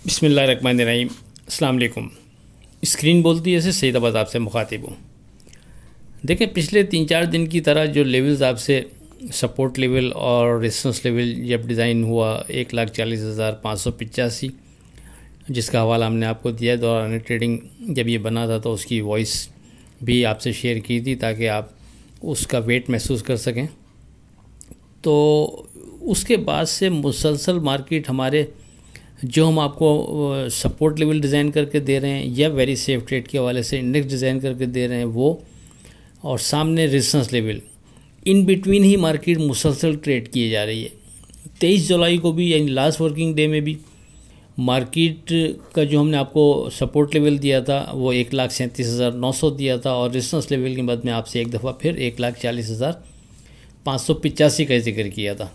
बिस्मिल्लाहिर्रहमानिर्रहीम। अस्सलाम वालेकुम। स्क्रीन बोलती है, ऐसे सईदाबाद आपसे मुखातिब हूँ। देखें, पिछले 3-4 दिन की तरह जो लेवल्स आपसे सपोर्ट लेवल और रेजिस्टेंस लेवल जब डिज़ाइन हुआ 1,40,585, जिसका हवाला हमने आपको दिया दौरान ट्रेडिंग जब ये बना था, तो उसकी वॉइस भी आपसे शेयर की थी ताकि आप उसका वेट महसूस कर सकें। तो उसके बाद से मुसलसल मार्केट हमारे जो हम आपको सपोर्ट लेवल डिज़ाइन करके दे रहे हैं या वेरी सेफ ट्रेड के हवाले से इंडेक्स डिज़ाइन करके दे रहे हैं वो, और सामने resistance level, in between he market मुसलसल ट्रेड किए जा रही है। 23 जुलाई को भी, यानी लास्ट वर्किंग डे में भी, मार्केट का जो हमने आपको सपोर्ट लेवल दिया था वो 1,37,900 दिया था, और रेजिस्टेंस लेवल के बाद में आपसे एक दफ़ा फिर 1,40,585 का जिक्र किया था।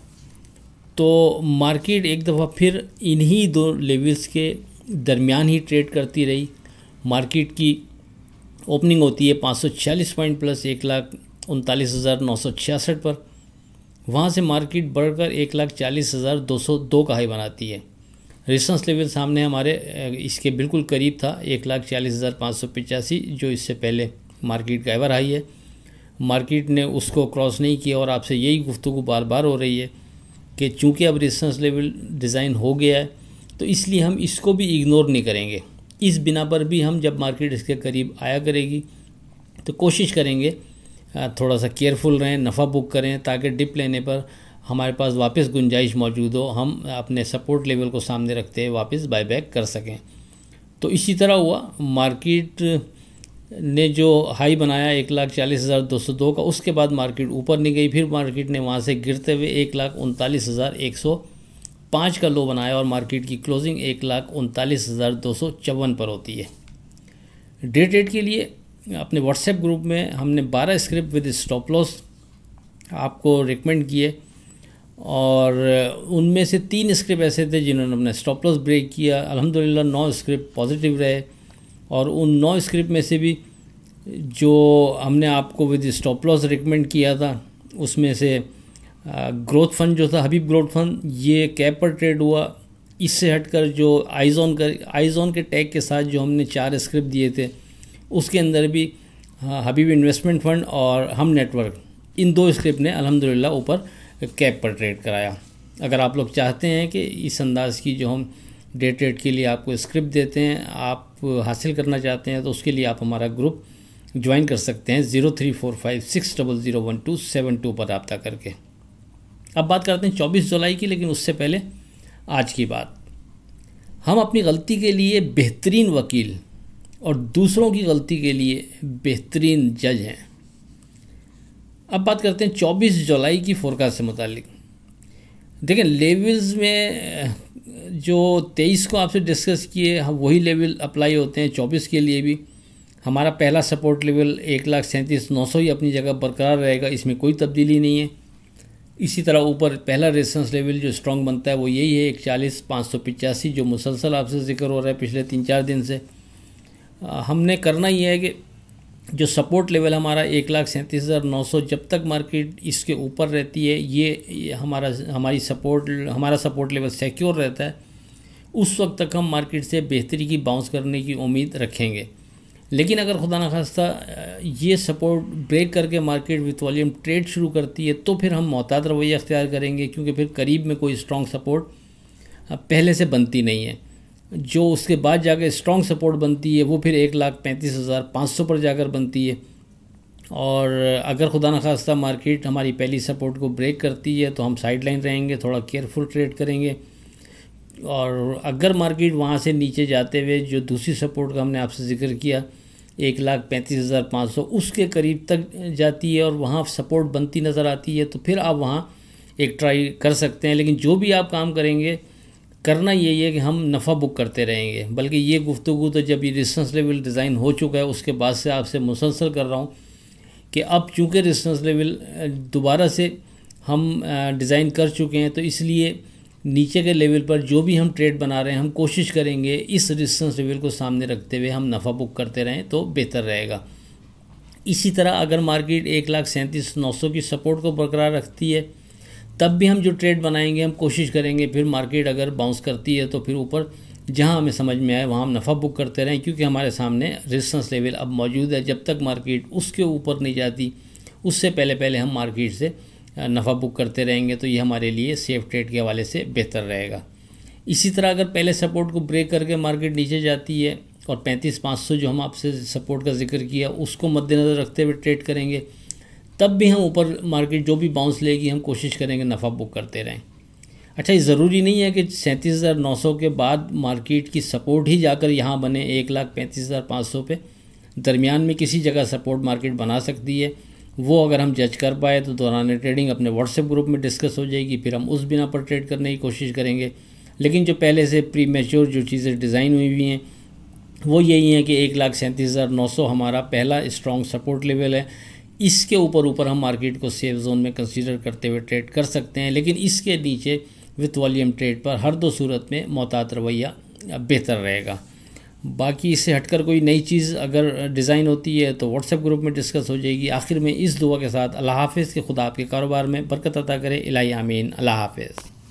तो मार्केट एक दफ़ा फिर इन्हीं दो लेवल्स के दरमियान ही ट्रेड करती रही। मार्केट की ओपनिंग होती है 546 पॉइंट प्लस 1,39,966 पर। वहाँ से मार्केट बढ़कर 1,40,202 का हाई बनाती है। रेजिस्टेंस लेवल सामने हमारे इसके बिल्कुल करीब था 1,40,585, जो इससे पहले मार्केट का एवर हाई है। मार्केट ने उसको क्रॉस नहीं किया, और आपसे यही गुफ्तगू बार बार हो रही है कि चूँकि अब रेजिस्टेंस लेवल डिज़ाइन हो गया है तो इसलिए हम इसको भी इग्नोर नहीं करेंगे। इस बिना पर भी हम जब मार्केट इसके करीब आया करेगी तो कोशिश करेंगे थोड़ा सा केयरफुल रहें, नफ़ा बुक करें, ताकि डिप लेने पर हमारे पास वापस गुंजाइश मौजूद हो, हम अपने सपोर्ट लेवल को सामने रखते हुए वापस बायबैक कर सकें। तो इसी तरह हुआ। मार्केट ने जो हाई बनाया 1,40,202 का, उसके बाद मार्केट ऊपर नहीं गई। फिर मार्केट ने वहाँ से गिरते हुए 1,39,105 का लो बनाया, और मार्केट की क्लोजिंग 1,39,254 पर होती है। डे ट्रेड के लिए अपने व्हाट्सएप ग्रुप में हमने 12 स्क्रिप्ट विद स्टॉप लॉस आपको रिकमेंड किए, और उनमें से 3 स्क्रिप्ट ऐसे थे जिन्होंने अपना स्टॉप लॉस ब्रेक किया। अल्हम्दुलिल्लाह 9 स्क्रिप्ट पॉजिटिव रहे, और उन 9 स्क्रिप्ट में से भी जो हमने आपको विद स्टॉप लॉस रिकमेंड किया था, उसमें से ग्रोथ फंड जो था, हबीब ग्रोथ फंड, ये कैप पर ट्रेड हुआ। इससे हटकर जो आइजॉन के टैग के साथ जो हमने 4 स्क्रिप्ट दिए थे, उसके अंदर भी हबीब इन्वेस्टमेंट फ़ंड और हम नेटवर्क, इन 2 स्क्रिप्ट ने अल्हम्दुलिल्लाह ऊपर कैप पर ट्रेड कराया। अगर आप लोग चाहते हैं कि इस अंदाज़ की जो हम डे ट्रेड के लिए आपको स्क्रिप्ट देते हैं आप हासिल करना चाहते हैं, तो उसके लिए आप हमारा ग्रुप ज्वाइन कर सकते हैं 0345600127 पर रब्ता करके। अब बात करते हैं 24 जुलाई की, लेकिन उससे पहले आज की बात। हम अपनी गलती के लिए बेहतरीन वकील और दूसरों की गलती के लिए बेहतरीन जज हैं। अब बात करते हैं 24 जुलाई की फोरकास्ट से मुतालिक। देखें, लेवल्स में जो 23 को आपसे डिस्कस किए वही लेवल अप्लाई होते हैं 24 के लिए भी। हमारा पहला सपोर्ट लेवल 1,37,900 ही अपनी जगह बरकरार रहेगा, इसमें कोई तब्दीली नहीं है। इसी तरह ऊपर पहला रेजिस्टेंस लेवल जो स्ट्रॉन्ग बनता है वो यही है 1,40,585, जो मुसलसल आपसे जिक्र हो रहा है पिछले 3-4 दिन से। हमने करना ही है कि जो सपोर्ट लेवल हमारा 1,37,900, जब तक मार्केट इसके ऊपर रहती है, ये हमारा सपोर्ट लेवल सिक्योर रहता है, उस वक्त तक हम मार्केट से बेहतरी की बाउंस करने की उम्मीद रखेंगे। लेकिन अगर खुदा न खास्ता ये सपोर्ट ब्रेक करके मार्केट विथ वॉल्यूम ट्रेड शुरू करती है, तो फिर हम मोहतात रवैया अख्तियार करेंगे, क्योंकि फिर करीब में कोई स्ट्रॉन्ग सपोर्ट पहले से बनती नहीं है। जो उसके बाद जाकर स्ट्रॉन्ग सपोर्ट बनती है वो फिर 1,35,500 पर जाकर बनती है। और अगर खुदा न खास्ता मार्केट हमारी पहली सपोर्ट को ब्रेक करती है तो हम साइड लाइन रहेंगे, थोड़ा केयरफुल ट्रेड करेंगे। और अगर मार्केट वहाँ से नीचे जाते हुए जो दूसरी सपोर्ट का हमने आपसे जिक्र किया 1,35,500, उसके करीब तक जाती है और वहाँ सपोर्ट बनती नज़र आती है, तो फिर आप वहाँ एक ट्राई कर सकते हैं। लेकिन जो भी आप काम करेंगे, करना यही है कि हम नफ़ा बुक करते रहेंगे। बल्कि ये गुफ्तगू तो जब ये रेजिस्टेंस लेवल डिज़ाइन हो चुका है उसके बाद से आपसे मुसलसल कर रहा हूँ कि अब चूँकि रेजिस्टेंस लेवल दोबारा से हम डिज़ाइन कर चुके हैं, तो इसलिए नीचे के लेवल पर जो भी हम ट्रेड बना रहे हैं, हम कोशिश करेंगे इस रेजिस्टेंस लेवल को सामने रखते हुए हम नफ़ा बुक करते रहें तो बेहतर रहेगा। इसी तरह अगर मार्केट 1,37,900 की सपोर्ट को बरकरार रखती है, तब भी हम जो ट्रेड बनाएंगे हम कोशिश करेंगे फिर मार्केट अगर बाउंस करती है तो फिर ऊपर जहां हमें समझ में आए वहां हम नफ़ा बुक करते रहें, क्योंकि हमारे सामने रेजिस्टेंस लेवल अब मौजूद है। जब तक मार्केट उसके ऊपर नहीं जाती उससे पहले पहले हम मार्केट से नफ़ा बुक करते रहेंगे, तो ये हमारे लिए सेफ ट्रेड के हवाले से बेहतर रहेगा। इसी तरह अगर पहले सपोर्ट को ब्रेक करके मार्केट नीचे जाती है और 35,500 जो हम आपसे सपोर्ट का जिक्र किया उसको मद्देनज़र रखते हुए ट्रेड करेंगे, तब भी हम ऊपर मार्केट जो भी बाउंस लेगी हम कोशिश करेंगे नफ़ा बुक करते रहें। अच्छा, ये ज़रूरी नहीं है कि 37,900 के बाद मार्केट की सपोर्ट ही जाकर यहाँ बने 1,35,500 पे। दरमियान में किसी जगह सपोर्ट मार्केट बना सकती है, वो अगर हम जज कर पाए तो दौरान ट्रेडिंग अपने व्हाट्सएप ग्रुप में डिस्कस हो जाएगी, फिर हम उस बिना पर ट्रेड करने की कोशिश करेंगे। लेकिन जो पहले से प्री मैच्योर जो चीज़ें डिज़ाइन हुई हुई हैं वो यही है कि 1,37,900 हमारा पहला स्ट्रॉन्ग सपोर्ट लेवल है। इसके ऊपर हम मार्केट को सेफ जोन में कंसीडर करते हुए ट्रेड कर सकते हैं, लेकिन इसके नीचे विथ वॉल्यूम ट्रेड पर हर दो सूरत में मोहतात रवैया बेहतर रहेगा। बाकी इससे हटकर कोई नई चीज़ अगर डिज़ाइन होती है तो व्हाट्सएप ग्रुप में डिस्कस हो जाएगी। आखिर में इस दुआ के साथ अल्लाह हाफ़िज़, के खुदा आपके कारोबार में बरकत अता करे। इलाही आमीन। अल्लाह हाफ़िज़।